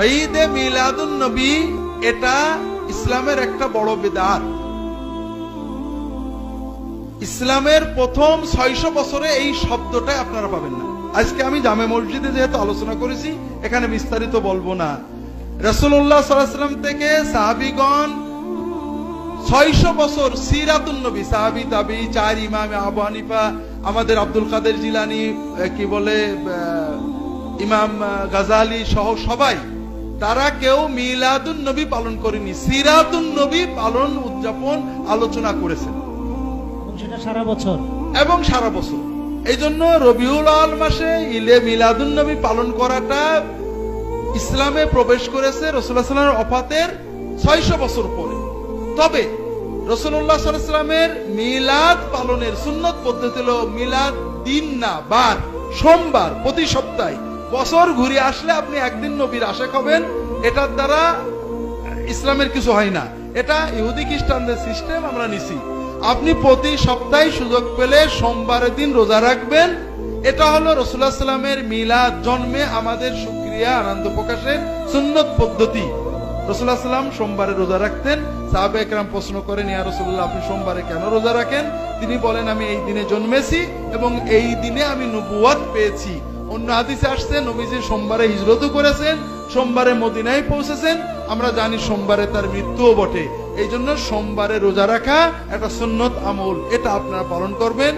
ঈদে মিলাদুন নবী এটা ইসলামের একটা বড় বিদআত। ইসলামের প্রথম 600 বছরে এই শব্দটা আপনারা পাবেন না। আজকে আমি জামে মসজিদে যেহেতু আলোচনা করেছি, এখানে বিস্তারিত বলবো না। রাসূলুল্লাহ সাল্লাল্লাহু আলাইহি ওয়াসাল্লাম থেকে সাহাবীগণ 600 বছর সিরাতুন নবী, সাহাবী তাবী, চার ইমাম, আবু হানিফা, আমাদের আব্দুল কাদের জিলানী, কি বলে ইমাম গাজালি সহ সবাই, তারা কেউ মিলাদুন নবী পালন করেনি, সিরাতুন নবী পালন উদযাপন আলোচনা করেছেন সেটা সারা বছর এবং সারা বছর। এই জন্য রবিউল আউয়াল মাসে ঈদে মিলাদুন নবী পালন করাটা ইসলামে প্রবেশ করেছে রাসূলুল্লাহ সাল্লাল্লাহু আলাইহি ওয়াসাল্লামের ওফাতের 600 বছর পরে। তবে রাসূলুল্লাহ সাল্লাল্লাহু আলাইহি ওয়াসাল্লামের মিলাদ পালনের সুন্নত পদ্ধতি হলো মিলাদ দিন না বার, সোমবার প্রতি সপ্তাহে। বছর ঘুরে আসলে আপনি একদিন নবীর আশিক হবেন, এটার দ্বারা ইসলামের কিছু হয় না। এটা ইহুদি খ্রিস্টানদের সিস্টেম, আমরা নিছি। আপনি প্রতি সপ্তাহে সুযোগ পেলে সোমবারের দিন রোজা রাখবেন। এটা হলো রাসূলুল্লাহ সাল্লাল্লাহু আলাইহি ওয়াসাল্লামের মিলাদ, জন্মে আমাদের শুকরিয়া আনন্দ প্রকাশের সুন্নত পদ্ধতি। রাসূলুল্লাহ সাল্লাল্লাহু আলাইহি ওয়াসাল্লাম সোমবারে রোজা রাখতেন। সাহাবায়ে কেরাম প্রশ্ন করেন, ইয়া রাসূলুল্লাহ, আপনি সোমবারে কেন রোজা রাখেন? তিনি বলেন, আমি এই দিনে জন্মেছি এবং এই দিনে আমি নবুয়ত পেয়েছি। অন্য হাদিসে আসছে নবীজি সোমবারে হিজরতও করেছেন, সোমবারে মদিনায় পৌঁছেছেন। আমরা জানি সোমবারে তার মৃত্যুও বটে। এই জন্য সোমবারে রোজা রাখা একটা সুন্নত আমল, এটা আপনারা পালন করবেন।